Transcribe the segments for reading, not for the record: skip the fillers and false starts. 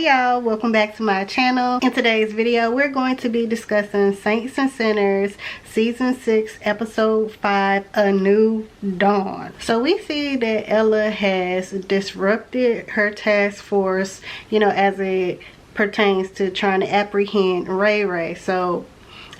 Hey y'all, welcome back to my channel. In today's video we're going to be discussing Saints and Sinners season 6 episode 5, A New Dawn. So we see that Ella has disrupted her task force, you know, as it pertains to trying to apprehend Ray Ray. So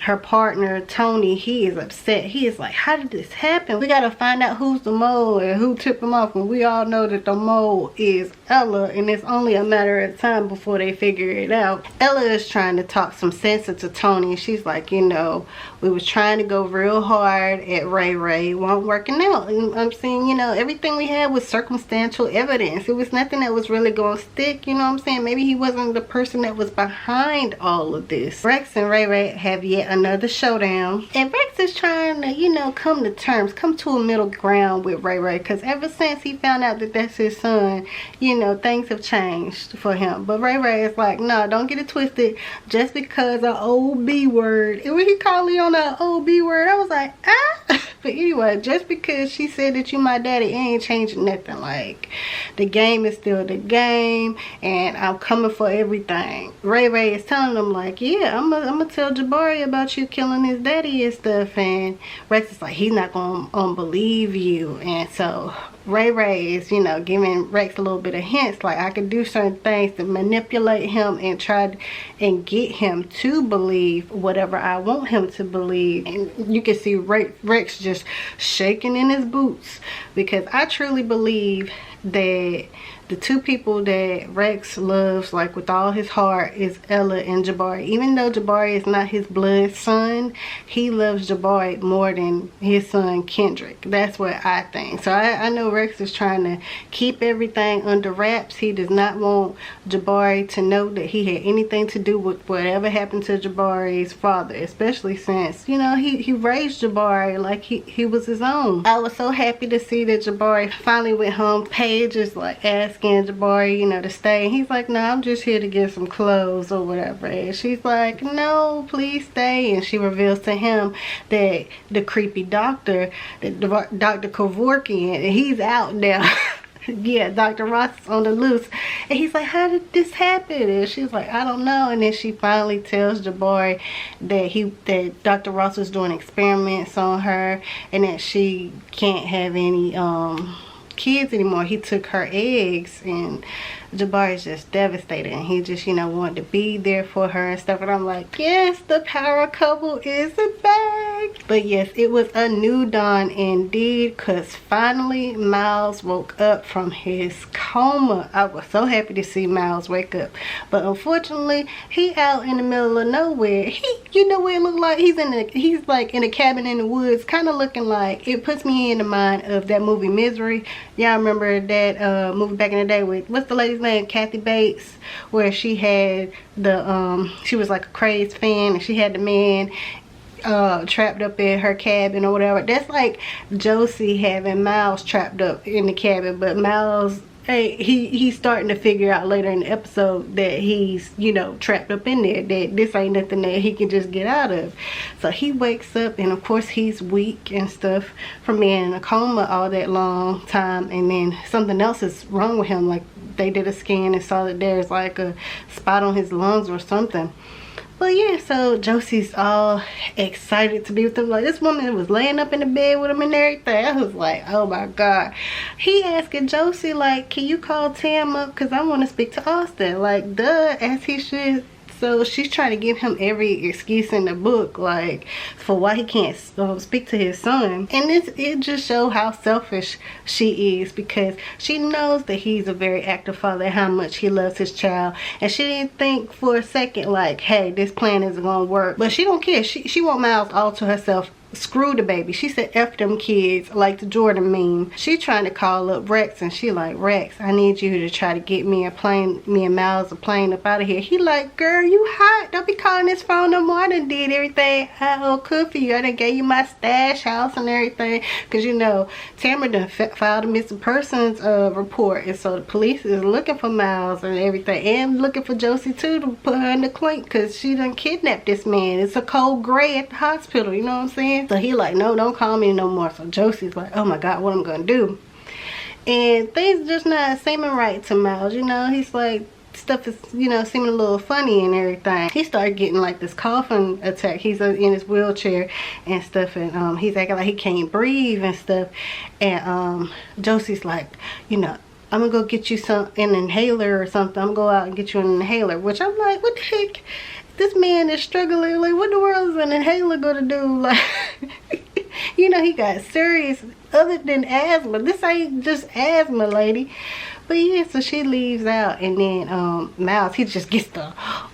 her partner Tony, he is upset. He is like, how did this happen? We gotta find out who's the mole and who tipped him off, and we all know that the mole is Ella, and it's only a matter of time before they figure it out. Ella is trying to talk some sense into Tony. She's like, you know, we was trying to go real hard at Ray Ray, won't working out. And I'm saying, you know, everything we had was circumstantial evidence. It was nothing that was really gonna stick, you know what I'm saying? Maybe he wasn't the person that was behind all of this. Rex and Ray Ray have yet another showdown, and Rex is trying to, you know, come to terms, come to a middle ground with Ray Ray, because ever since he found out that that's his son, you know, things have changed for him. But Ray Ray is like, no, don't get it twisted. Just because an old B word, and when he called me on that old B word, I was like, ah. But anyway, just because she said that you my daddy, it ain't changing nothing. Like, the game is still the game, and I'm coming for everything. Ray Ray is telling him like, yeah, I'm gonna tell Jabari about you killing his daddy and stuff, and Rex is like, he's not gonna believe you. And so Ray Ray is, you know, giving Rex a little bit of hints, like I could do certain things to manipulate him and try and get him to believe whatever I want him to believe. And you can see Rex just shaking in his boots, because I truly believe that the two people that Rex loves, like with all his heart, is Ella and Jabari. Even though Jabari is not his blood son, he loves Jabari more than his son Kendrick. That's what I think. So I know Rex is trying to keep everything under wraps. He does not want Jabari to know that he had anything to do with whatever happened to Jabari's father, especially since, you know, he raised Jabari like he was his own. I was so happy to see that Jabari finally went home. Paige is like asking Jabari, you know, to stay. And he's like, no, I'm just here to get some clothes or whatever. And she's like, no, please stay. And she reveals to him that the creepy doctor, Dr. Kevorkian, and he's out now. Yeah, Dr. Ross is on the loose. And he's like, how did this happen? And she's like, I don't know. And then she finally tells Jabari that Dr. Ross was doing experiments on her, and that she can't have any kids anymore. He took her eggs, and Jabari's just devastated, and he just, you know, wanted to be there for her and stuff. And I'm like, yes, the power couple is back. But yes, it was a new dawn indeed, because finally Miles woke up from his coma. I was so happy to see Miles wake up, but unfortunately he out in the middle of nowhere. You know what it looked like? He's like in a cabin in the woods, kind of looking like, it puts me in the mind of that movie Misery. Y'all remember that movie back in the day with, what's the lady's name, Kathy Bates, where she had the she was like a crazed fan, and she had the man trapped up in her cabin or whatever. That's like Josie having Miles trapped up in the cabin. But Miles, hey, he's starting to figure out later in the episode that he's, you know, trapped up in there, that this ain't nothing that he can just get out of. So he wakes up, and of course he's weak and stuff from being in a coma all that long time, and then something else is wrong with him. Like, they did a scan and saw that there's like a spot on his lungs or something. But yeah, so Josie's all excited to be with him. Like, this woman was laying up in the bed with him and everything. I was like, oh my God. He asking Josie, like, can you call Tam up? Because I want to speak to Austin. Like, duh, as he should. So she's trying to give him every excuse in the book, like, for why he can't speak to his son. And it just shows how selfish she is, because she knows that he's a very active father, how much he loves his child. And she didn't think for a second, like, hey, this plan isn't gonna work. But she don't care. She want Miles all to herself. Screw the baby. She said F them kids, like the Jordan meme. She trying to call up Rex, and she like, Rex, I need you to try to get me and Miles a plane up out of here. He like, girl, you hot. Don't be calling this phone no more. I done did everything I could for you. I done gave you my stash house and everything. Because, you know, Tamara done filed a missing persons report. And so the police is looking for Miles and everything. And looking for Josie too, to put her in the clink, because she done kidnapped this man. It's a cold gray at the hospital. You know what I'm saying? So he like, no, don't call me no more. So Josie's like, oh my God, what I'm gonna do? And things just not seeming right to Miles. You know, he's like, stuff is, you know, seeming a little funny and everything. He started getting like this coughing attack. He's in his wheelchair and stuff, and he's acting like he can't breathe and stuff. And Josie's like, you know, I'm gonna go get you an inhaler or something. I'm gonna go out and get you an inhaler. Which I'm like, what the heck? This man is struggling. Like, what in the world is an inhaler gonna do? Like, you know, he got serious other than asthma. This ain't just asthma, lady. But yeah, so she leaves out, and then Miles, he just gets the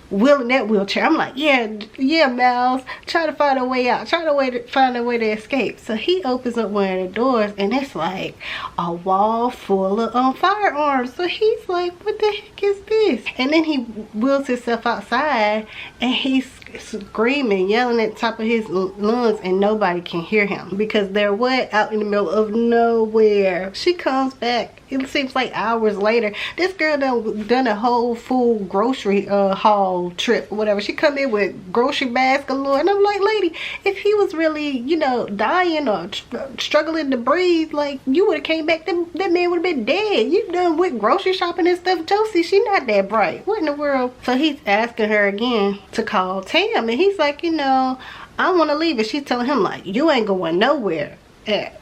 wheel in that wheelchair. I'm like, yeah, Miles, try to find a way out. Try to find a way to escape. So he opens up one of the doors, and it's like a wall full of firearms. So he's like, what the heck is this? And then he wheels himself outside, and he's screaming, yelling at the top of his lungs, and nobody can hear him because they're what? Out in the middle of nowhere. She comes back. It seems like hours later. This girl done a whole full grocery haul trip, whatever. She come in with grocery bags galore, and I'm like, lady, if he was really, you know, dying or struggling to breathe, like, you would have came back, that man would have been dead. You done with grocery shopping and stuff. Josie, she not that bright. What in the world? So he's asking her again to call Tam, and he's like, you know, I want to leave. And she's telling him like, you ain't going nowhere.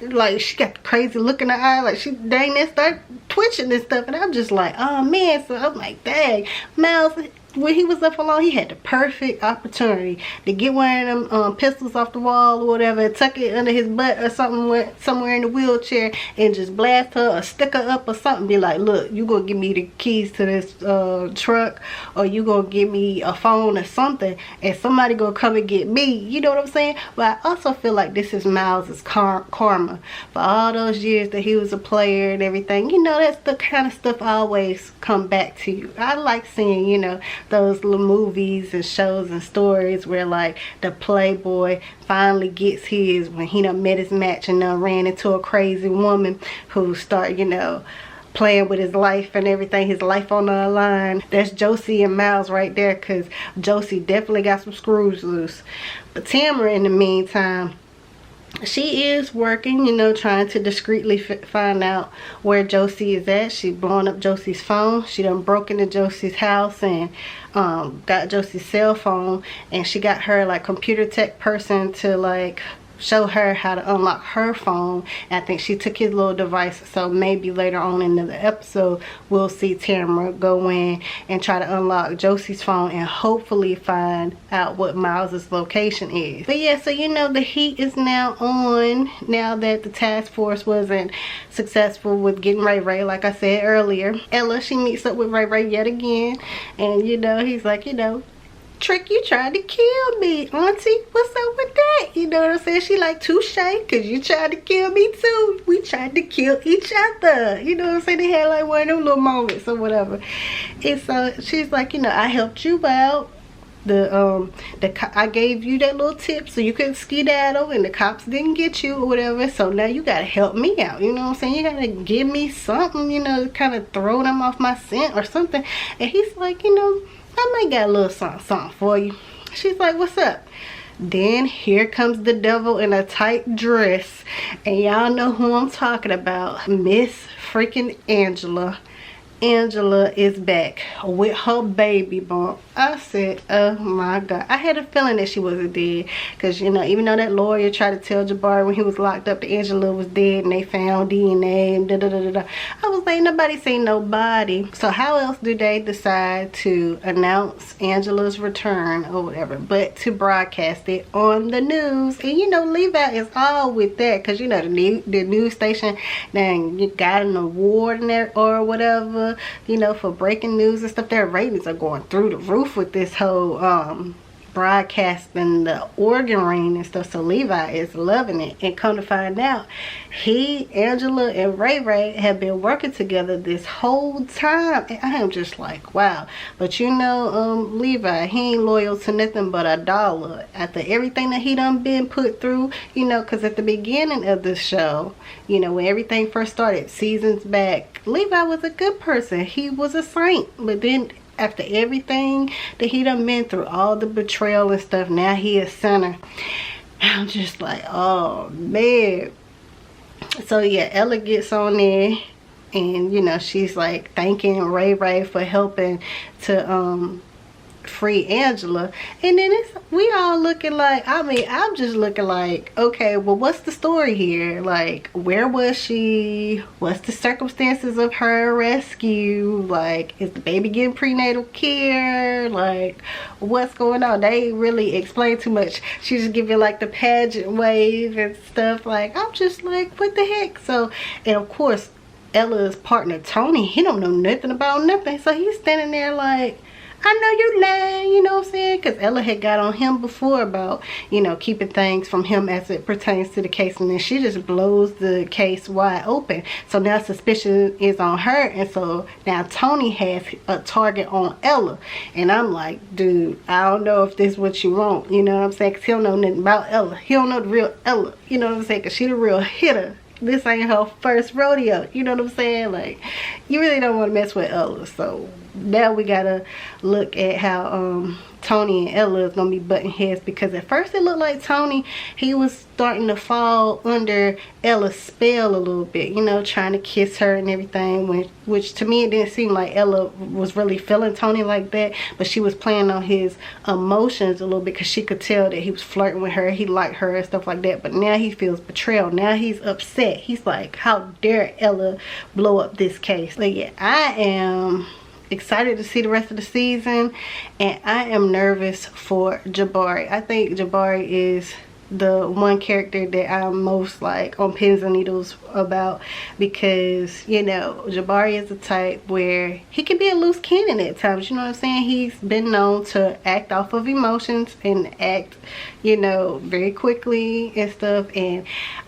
Like, she got the crazy look in her eye, like she dang that start twitching and stuff. And I'm just like, oh man. So I'm like, dang, Miles, when he was up alone, he had the perfect opportunity to get one of them pistols off the wall or whatever, tuck it under his butt or something, somewhere in the wheelchair, and just blast her or stick her up or something. Be like, look, you gonna give me the keys to this truck, or you gonna give me a phone or something, and somebody gonna come and get me. You know what I'm saying? But I also feel like this is Miles's karma for all those years that he was a player and everything. You know, that's the kind of stuff always come back to you. I like seeing, you know, those little movies and shows and stories where like the playboy finally gets his when he done met his match and done ran into a crazy woman who start, you know, playing with his life and everything, his life on the line. That's Josie and Miles right there, because Josie definitely got some screws loose. But Tamara, in the meantime, she is working, you know, trying to discreetly find out where Josie is at. She blowing up Josie's phone. She done broke into Josie's house and got Josie's cell phone, and she got her like computer tech person to like show her how to unlock her phone. And I think she took his little device, so maybe later on in the episode we'll see Tamara go in and try to unlock Josie's phone and hopefully find out what Miles's location is. But yeah, so you know, the heat is now on now that the task force wasn't successful with getting Ray Ray. Like I said earlier, Ella, she meets up with Ray Ray yet again, and you know, he's like, you know, Trick, you tried to kill me, auntie. What's up with that? You know what I'm saying? She like, touche, because you tried to kill me too. We tried to kill each other. You know what I'm saying? They had like one of them little moments or whatever. And so she's like, you know, I helped you out. I gave you that little tip so you could skedaddle, and the cops didn't get you or whatever. So now you gotta help me out. You know what I'm saying? You gotta give me something, you know, kind of throw them off my scent or something. And he's like, you know, I might got a little something for you. She's like, what's up? Then here comes the devil in a tight dress, and y'all know who I'm talking about. Miss freaking Angela. Angela is back with her baby bump. I said, oh my god. I had a feeling that she wasn't dead, because you know, even though that lawyer tried to tell Jabari when he was locked up that Angela was dead and they found DNA and da-da-da-da-da, I was like, nobody seen nobody. So how else do they decide to announce Angela's return or whatever but to broadcast it on the news? And you know, Levi is all with that, because you know, the news station then you got an award in there or whatever, you know, for breaking news and stuff. Their ratings are going through the roof with this whole broadcasting the organ ring and stuff. So Levi is loving it. And come to find out, Angela and Ray Ray have been working together this whole time, and I am just like, wow. But you know, Levi, he ain't loyal to nothing but a dollar after everything that he done been put through. You know, because at the beginning of the show, you know, when everything first started seasons back, Levi was a good person. He was a saint. But then after everything that he done been through, all the betrayal and stuff, now he is sinner. I'm just like, oh man. So yeah, Ella gets on there and you know, she's like thanking Ray Ray for helping to free Angela. And then we all looking like, I mean, I'm just looking like, okay, well, what's the story here? Like, where was she? What's the circumstances of her rescue? Like, is the baby getting prenatal care? Like, what's going on? They ain't really explain too much. She just give you like the pageant wave and stuff. Like, I'm just like, what the heck? So, and of course, Ella's partner Tony, he don't know nothing about nothing, so he's standing there like, I know you lying, you know what I'm saying? Because Ella had got on him before about, you know, keeping things from him as it pertains to the case. And then she just blows the case wide open. So now suspicion is on her. And so now Tony has a target on Ella. And I'm like, dude, I don't know if this is what you want. You know what I'm saying? Because he don't know nothing about Ella. He don't know the real Ella. You know what I'm saying? Because she the real hitter. This ain't her first rodeo. You know what I'm saying? Like, you really don't want to mess with Ella. So now we gotta look at how Tony and Ella is gonna be butting heads, because at first it looked like Tony, he was starting to fall under Ella's spell a little bit, you know, trying to kiss her and everything, which to me it didn't seem like Ella was really feeling Tony like that, but she was playing on his emotions a little bit, because she could tell that he was flirting with her, he liked her and stuff like that. But now he feels betrayal. Now he's upset. He's like, how dare Ella blow up this case? But yeah, I am excited to see the rest of the season, and I am nervous for Jabari. I think Jabari is the one character that I'm most like on pins and needles about, because you know, Jabari is the type where he can be a loose cannon at times, you know what I'm saying? He's been known to act off of emotions and act, you know, very quickly and stuff, and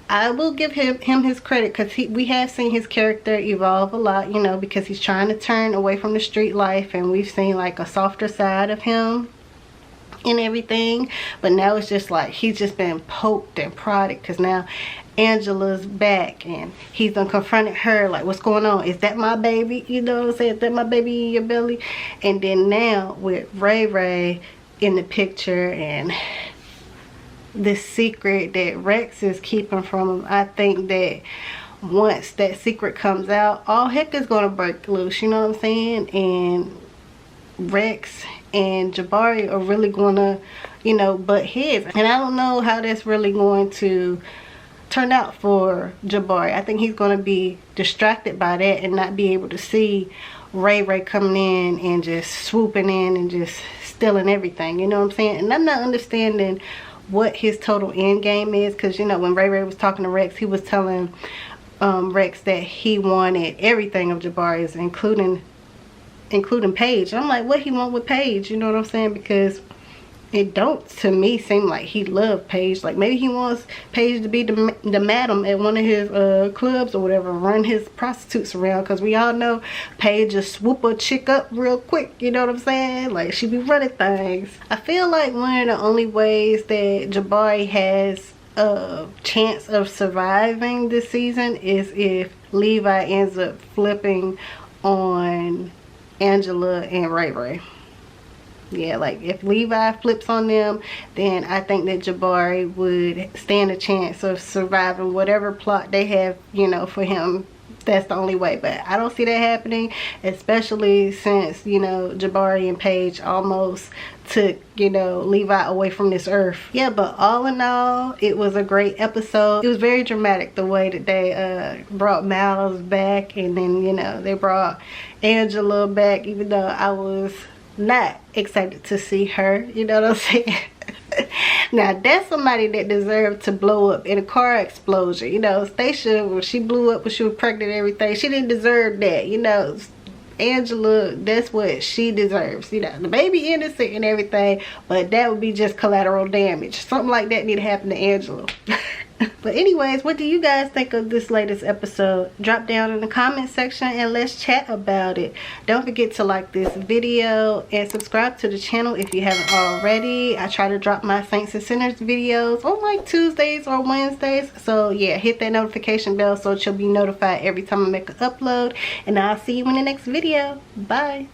I will give him his credit, because we have seen his character evolve a lot, you know, because he's trying to turn away from the street life, and we've seen like a softer side of him and everything. But now it's just like he's just been poked and prodded, because now Angela's back and he's done confronted her like, what's going on? Is that my baby? You know what I'm saying? Is that my baby in your belly? And then now with Ray Ray in the picture and this secret that Rex is keeping from him, I think that once that secret comes out, all heck is gonna break loose, you know what I'm saying? And Rex and Jabari are really gonna, you know, butt heads, and I don't know how that's really going to turn out for Jabari. I think he's gonna be distracted by that and not be able to see Ray Ray coming in and just swooping in and just stealing everything, you know what I'm saying? And I'm not understanding what his total end game is, because you know, when Ray Ray was talking to Rex, he was telling Rex that he wanted everything of Jabari's, including Paige. I'm like, what he want with Paige? You know what I'm saying? Because it don't, to me, seem like he loved Paige. Like, maybe he wants Paige to be the madam at one of his clubs or whatever, run his prostitutes around, because we all know Paige just swoop a chick up real quick, you know what I'm saying? Like, she be running things. I feel like one of the only ways that Jabari has a chance of surviving this season is if Levi ends up flipping on Angela and Ray Ray. Yeah, like if Levi flips on them, then I think that Jabari would stand a chance of surviving whatever plot they have, you know, for him. That's the only way. But I don't see that happening, especially since, you know, Jabari and Paige almost took, you know, Levi away from this earth. Yeah, but all in all, it was a great episode. It was very dramatic the way that they brought Miles back, and then, you know, they brought Angela back, even though I was not excited to see her, you know what I'm saying? Now that's somebody that deserved to blow up in a car explosion. You know, Stacia, when she blew up when she was pregnant and everything, she didn't deserve that. You know, Angela, that's what she deserves. You know, the baby innocent and everything, but that would be just collateral damage. Something like that need to happen to Angela. But anyways, what do you guys think of this latest episode? Drop down in the comment section and let's chat about it. Don't forget to like this video and subscribe to the channel if you haven't already. I try to drop my Saints and Sinners videos on like Tuesdays or Wednesdays. So yeah, hit that notification bell so that you'll be notified every time I make an upload. And I'll see you in the next video. Bye.